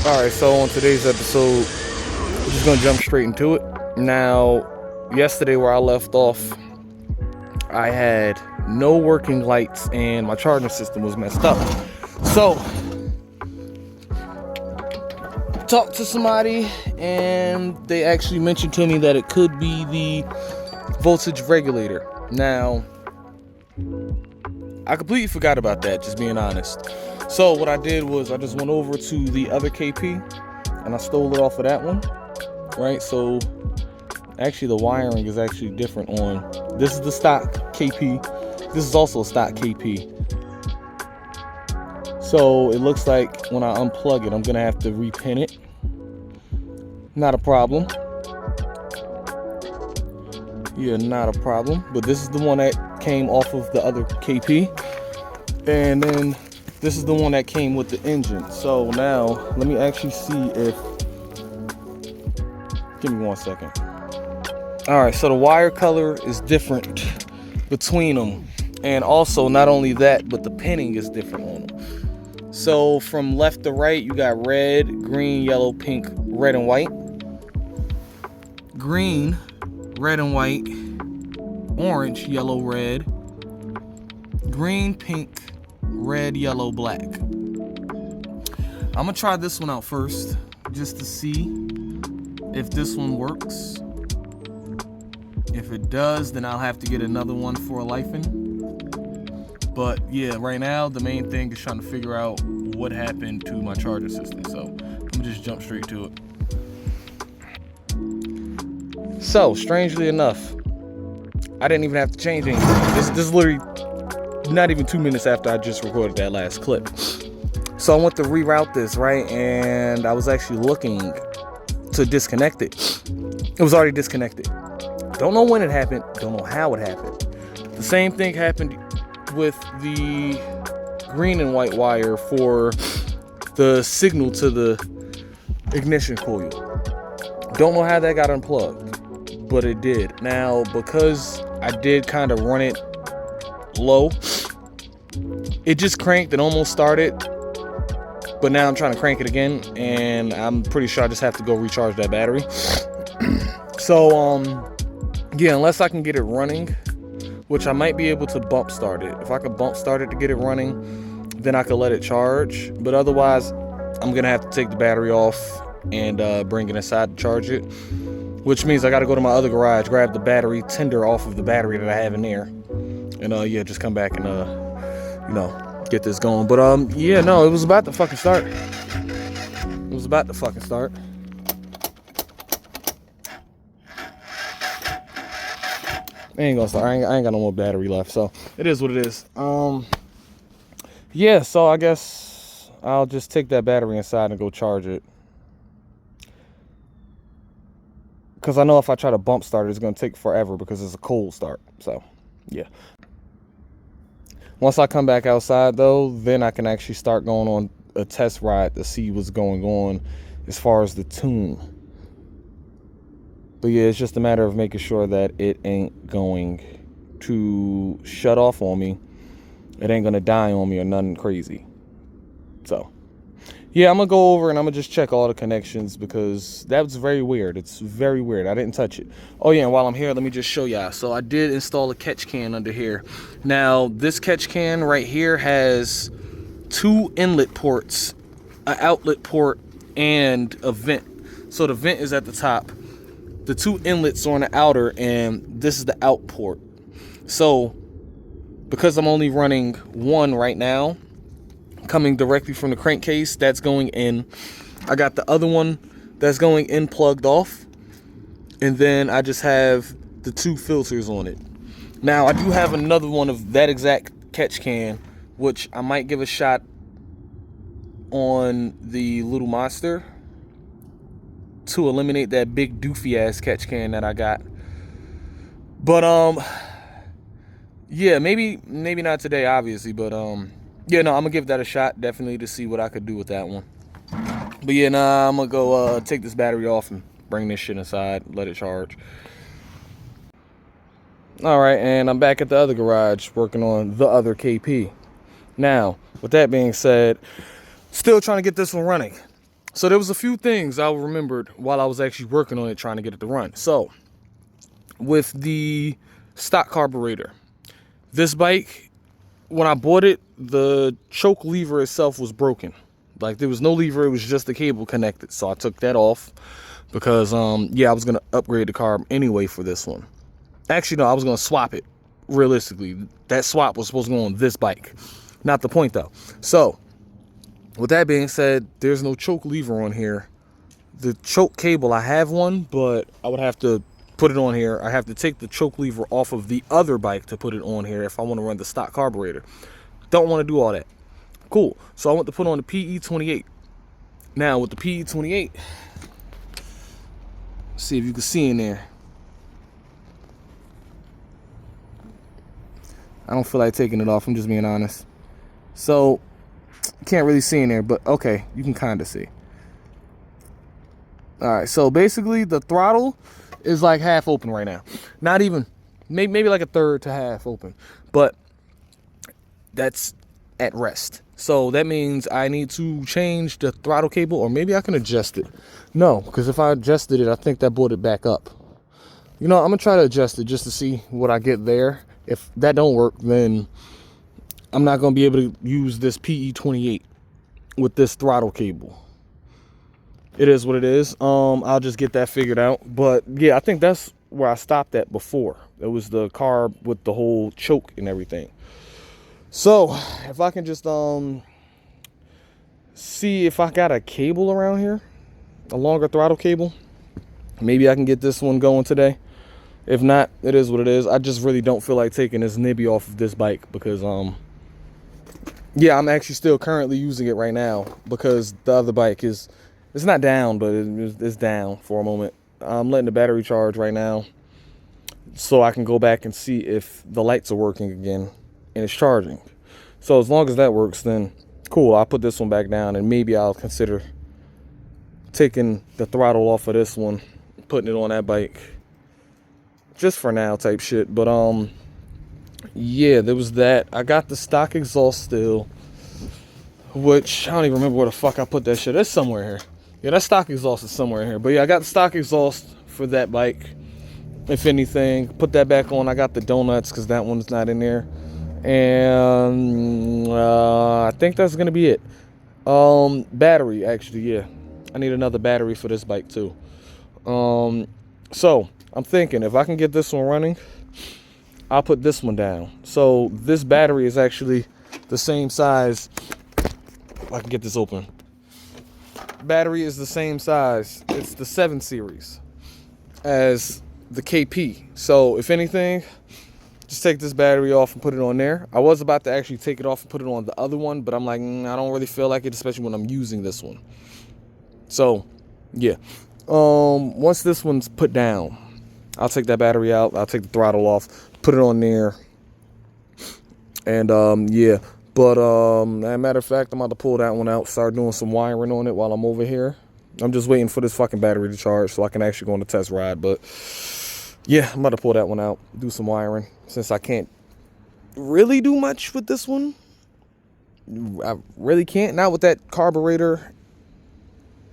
Alright, so on today's episode, we're just gonna jump straight into it. Now, yesterday where I left off, I had no working lights and my charging system was messed up. So, talked to somebody and they actually mentioned to me that it could be the voltage regulator. Now, I completely forgot about that, just being honest. So what I did was I just went over to the other KP and I stole it off of that one, right? So actually the wiring is actually different on, this is the stock KP. This is also a stock KP. So it looks like when I unplug it, I'm gonna have to repin it. Not a problem. Yeah, not a problem. But this is the one that came off of the other KP. And then this is the one that came with the engine. So now let me actually see if, give me 1 second. All right, so the wire color is different between them. And also not only that, but the pinning is different on them. So from left to right, you got red, green, yellow, pink, red and white. Green, red and white, orange, yellow, red, green, pink, red, yellow, black. I'm gonna try this one out first just to see if this one works. If it does, then I'll have to get another one for a lifing. But yeah, right now the main thing is trying to figure out what happened to my charger system. So I'm gonna just jump straight to it. So strangely enough, I didn't even have to change anything. This is literally not even 2 minutes after I just recorded that last clip. So I went to reroute this, right? And I was actually looking to disconnect it. It was already disconnected. Don't know when it happened. Don't know how it happened. The same thing happened with the green and white wire for the signal to the ignition coil. Don't know how that got unplugged, but it did. Now, because I did kind of run it low, it just cranked and almost started, but now I'm trying to crank it again and I'm pretty sure I just have to go recharge that battery. So yeah, unless I can get it running, which I might be able to bump start it. If I could bump start it to get it running, then I could let it charge, but otherwise I'm gonna have to take the battery off and bring it inside to charge it, which means I got to go to my other garage, grab the battery tender off of the battery that I have in there, and yeah, just come back and you know, get this going. But yeah, no, it was about to fucking start. It was about to fucking start. It ain't gonna start. I ain't got no more battery left, so it is what it is. Yeah, so I guess I'll just take that battery inside and go charge it. Because I know if I try to bump start it, it's going to take forever because it's a cold start. So, yeah. Once I come back outside, though, then I can actually start going on a test ride to see what's going on as far as the tune. But, yeah, it's just a matter of making sure that it ain't going to shut off on me. It ain't going to die on me or nothing crazy. So, yeah, I'm going to go over and I'm going to just check all the connections because that was very weird. It's very weird. I didn't touch it. Oh, yeah, and while I'm here, let me just show y'all. So I did install a catch can under here. Now, this catch can right here has 2 inlet ports, an outlet port, and a vent. So the vent is at the top. The 2 inlets are on the outer, and this is the out port. So because I'm only running one right now, coming directly from the crankcase, that's going in. I got the other one that's going in plugged off, and then I just have the 2 filters on it. Now I do have another one of that exact catch can, which I might give a shot on the little monster to eliminate that big doofy ass catch can that I got. But yeah, maybe not today, obviously, but yeah, no, I'm gonna give that a shot, definitely, to see what I could do with that one. But yeah, nah, I'm gonna go take this battery off and bring this shit inside, let it charge. All right, and I'm back at the other garage working on the other KP. Now, with that being said, still trying to get this one running. So there was a few things I remembered while I was actually working on it, trying to get it to run. So with the stock carburetor, this bike, when I bought it, the choke lever itself was broken. Like, there was no lever, it was just the cable connected. So I took that off because yeah, I was gonna upgrade the carb anyway for this one. Actually, no, I was gonna swap it. Realistically, that swap was supposed to go on this bike. Not the point though. So with that being said, there's no choke lever on here. The choke cable, I have one, but I would have to put it on here. I have to take the choke lever off of the other bike to put it on here if I want to run the stock carburetor. Don't want to do all that. Cool. So I want to put on the PE28. Now with the PE28, see if you can see in there. I don't feel like taking it off, I'm just being honest. So can't really see in there, but okay, you can kind of see. All right, so basically the throttle is like half open right now. Not even, maybe like a third to half open, but that's at rest. So that means I need to change the throttle cable, or maybe I can adjust it. No, because if I adjusted it, I think that brought it back up. You know, I'm gonna try to adjust it just to see what I get there. If that don't work, then I'm not gonna be able to use this PE28 with this throttle cable. It is what it is. I'll just get that figured out. But yeah, I think that's where I stopped at before. It was the carb with the whole choke and everything. So if I can just see if I got a cable around here, a longer throttle cable, maybe I can get this one going today. If not, it is what it is. I just really don't feel like taking this nibby off of this bike because yeah, I'm actually still currently using it right now because the other bike is, it's not down, but it's down for a moment. I'm letting the battery charge right now so I can go back and see if the lights are working again and it's charging. So as long as that works, then cool. I'll put this one back down and maybe I'll consider taking the throttle off of this one, putting it on that bike just for now type shit. But yeah, there was that. I got the stock exhaust still, which I don't even remember where the fuck I put that shit. It's somewhere here. Yeah, that stock exhaust is somewhere here. But yeah, I got the stock exhaust for that bike. If anything, put that back on. I got the donuts because that one's not in there. And I think that's gonna be it. Battery, actually, yeah. I need another battery for this bike too. So I'm thinking if I can get this one running, I'll put this one down. So this battery is actually the same size. If I can get this open. Battery is the same size. It's the 7 series as the KP. So if anything, just take this battery off and put it on there. I was about to actually take it off and put it on the other one, but I'm like, I don't really feel like it, especially when I'm using this one. So yeah, once this one's put down, I'll take that battery out. I'll take the throttle off, put it on there, and yeah. But as a matter of fact, I'm about to pull that one out, start doing some wiring on it while I'm over here. I'm just waiting for this fucking battery to charge so I can actually go on the test ride. But yeah, I'm about to pull that one out, do some wiring, since I can't really do much with this one. I really can't. Not with that carburetor,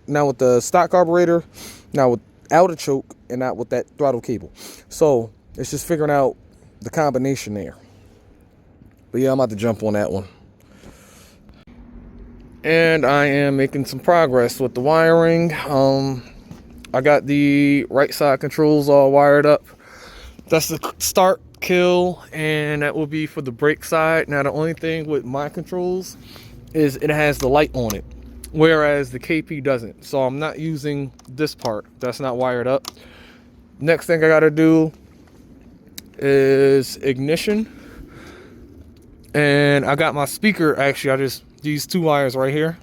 not with the stock carburetor, not without a choke, and not with that throttle cable. So it's just figuring out the combination there. But yeah, I'm about to jump on that one. And I am making some progress with the wiring. I got the right side controls all wired up. That's the start, kill, and that will be for the brake side. Now the only thing with my controls is it has the light on it, whereas the KP doesn't. So I'm not using this part. That's not wired up. Next thing I gotta do is ignition. And I got my speaker, actually, I just used 2 wires right here.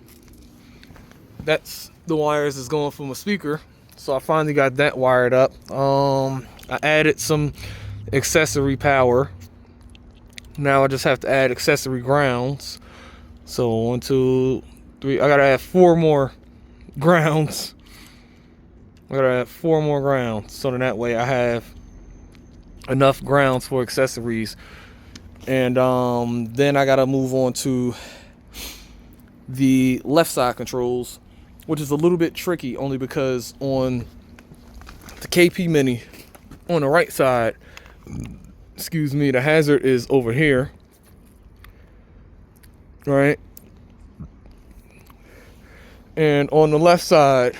That's the wires that's going from a speaker. So I finally got that wired up. I added some accessory power. Now I just have to add accessory grounds. So 1, 2, 3, I gotta add 4 more grounds. I gotta add 4 more grounds. So then that way I have enough grounds for accessories. And then I gotta move on to the left side controls, which is a little bit tricky only because on the KP Mini, on the right side, excuse me, the hazard is over here, right? And on the left side,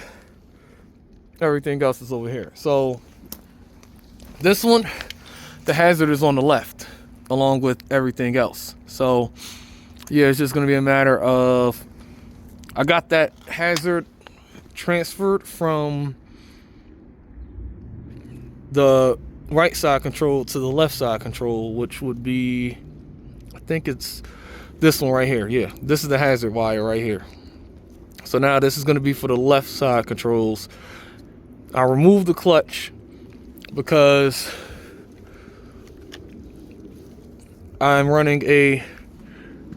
everything else is over here. So this one, the hazard is on the left along with everything else. So yeah, it's just gonna be a matter of, I got that hazard transferred from the right side control to the left side control, which would be, I think it's this one right here. Yeah, this is the hazard wire right here. So now this is going to be for the left side controls. I removed the clutch because I'm running a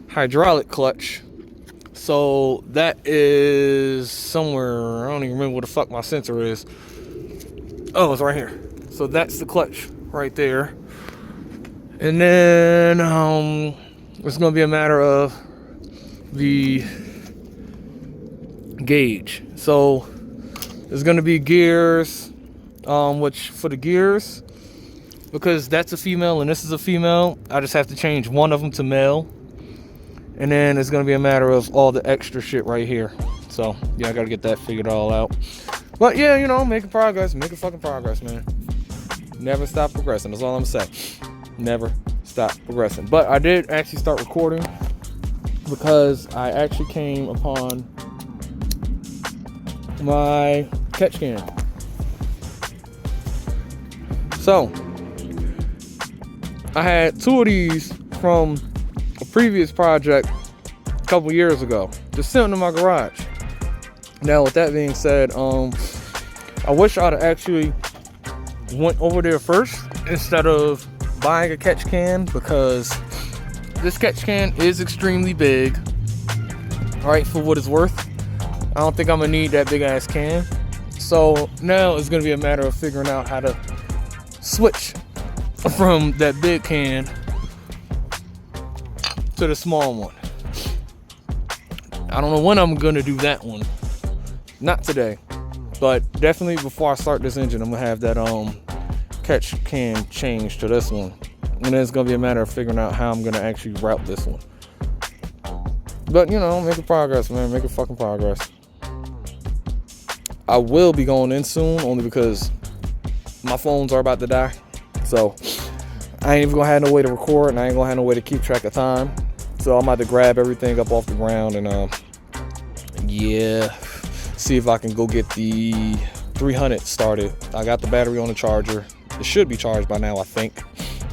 hydraulic clutch. So that is somewhere, I don't even remember what the fuck my sensor is. Oh, it's right here. So that's the clutch right there. And then it's going to be a matter of the gauge. So there's going to be gears, which for the gears, because that's a female and this is a female, I just have to change one of them to male. And then it's going to be a matter of all the extra shit right here. So yeah, I got to get that figured all out. But yeah, you know, making progress, making fucking progress, man. Never stop progressing. That's all I'm saying. Never stop progressing. But I did actually start recording because I actually came upon my catch can. So I had two of these from a previous project a couple years ago, just sitting in my garage. Now with that being said, I wish I'd actually went over there first instead of buying a catch can, because this catch can is extremely big, right, for what it's worth. I don't think I'm gonna need that big ass can. So now it's gonna be a matter of figuring out how to switch from that big can to the small one. I don't know when I'm gonna do that one. Not today, but definitely before I start this engine, I'm gonna have that catch can changed to this one. And then it's gonna be a matter of figuring out how I'm gonna actually route this one. But you know, making progress, man, making fucking progress. I will be going in soon, only because my phones are about to die. So I ain't even gonna have no way to record, and I ain't gonna have no way to keep track of time. So I'm about to grab everything up off the ground and yeah, see if I can go get the 300 started. I got the battery on the charger. It should be charged by now, I think.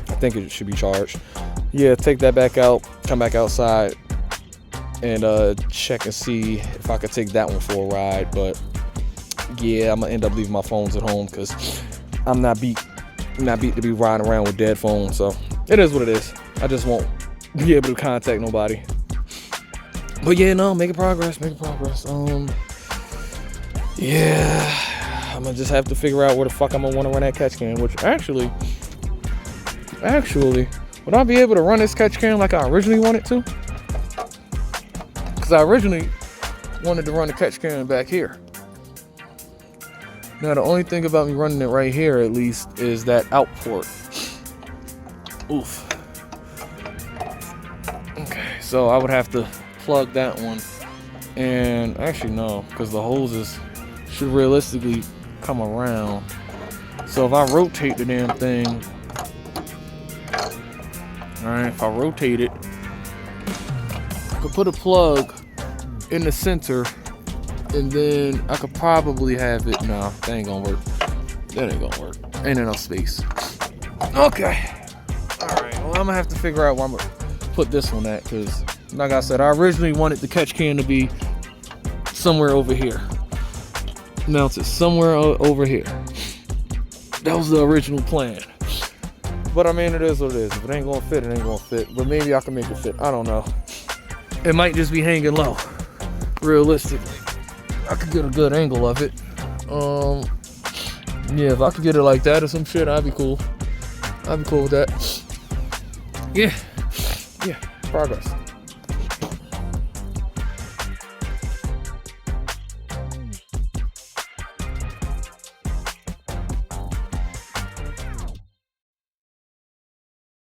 I think it should be charged. Yeah, take that back out, come back outside, and check and see if I could take that one for a ride. But yeah, I'm gonna end up leaving my phones at home because I'm not beat to be riding around with dead phones. So it is what it is. I just won't be able to contact nobody. But yeah, no, making progress. Yeah, I'm gonna just have to figure out where the fuck I'm gonna want to run that catch can. Which actually, would I be able to run this catch can like I originally wanted to? Because I originally wanted to run the catch can back here. Now the only thing about me running it right here, at least, is that out port. Oof. Okay, so I would have to plug that one. And actually no, because the hoses should realistically come around. So if I rotate the damn thing, alright, if I rotate it, I could put a plug in the center, and then I could probably have it. No, that ain't gonna work. That ain't gonna work. Ain't enough space. Okay. Alright, well, I'm gonna have to figure out where I'm gonna put this one at, because like I said, I originally wanted the catch can to be somewhere over here. Mounted somewhere over here. That was the original plan. But I mean, it is what it is. If it ain't gonna fit, it ain't gonna fit. But maybe I can make it fit. I don't know. It might just be hanging low. Realistically, I could get a good angle of it. Yeah, if I could get it like that or some shit, I'd be cool. I'd be cool with that. Yeah, progress.